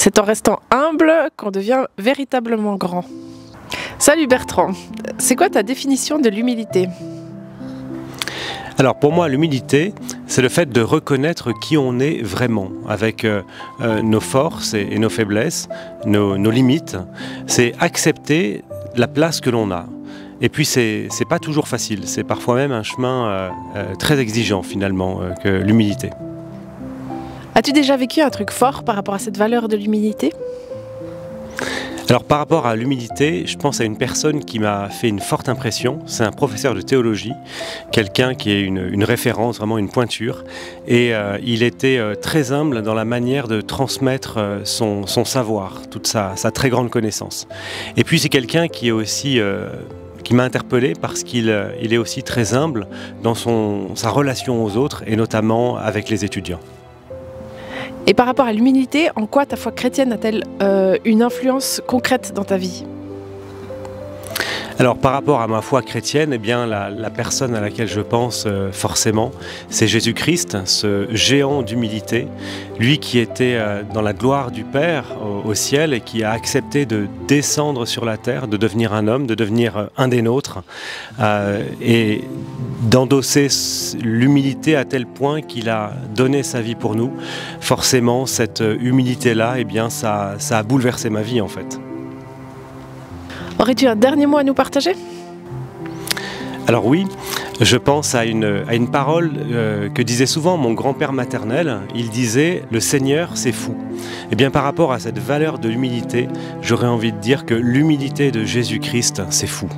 C'est en restant humble qu'on devient véritablement grand. Salut Bertrand, c'est quoi ta définition de l'humilité? Alors pour moi, l'humilité, c'est le fait de reconnaître qui on est vraiment, avec nos forces et nos faiblesses, nos limites. C'est accepter la place que l'on a. Et puis c'est pas toujours facile, c'est parfois même un chemin très exigeant finalement que l'humilité. As-tu déjà vécu un truc fort par rapport à cette valeur de l'humilité? Alors par rapport à l'humilité, je pense à une personne qui m'a fait une forte impression. C'est un professeur de théologie, quelqu'un qui est une référence, vraiment une pointure. Et il était très humble dans la manière de transmettre son savoir, toute sa très grande connaissance. Et puis c'est quelqu'un qui est aussi... qui m'a interpellé parce qu'il est aussi très humble dans sa relation aux autres et notamment avec les étudiants. Et par rapport à l'humilité, en quoi ta foi chrétienne a-t-elle une influence concrète dans ta vie? Alors par rapport à ma foi chrétienne, eh bien, la personne à laquelle je pense forcément, c'est Jésus-Christ, ce géant d'humilité, lui qui était dans la gloire du Père au ciel et qui a accepté de descendre sur la terre, de devenir un homme, de devenir un des nôtres et d'endosser l'humilité à tel point qu'il a donné sa vie pour nous. Forcément, cette humilité-là, eh bien, ça a bouleversé ma vie en fait. Aurais-tu un dernier mot à nous partager? Alors oui, je pense à une parole que disait souvent mon grand-père maternel. Il disait « Le Seigneur, c'est fou ». Et bien par rapport à cette valeur de l'humilité, j'aurais envie de dire que l'humilité de Jésus-Christ, c'est fou.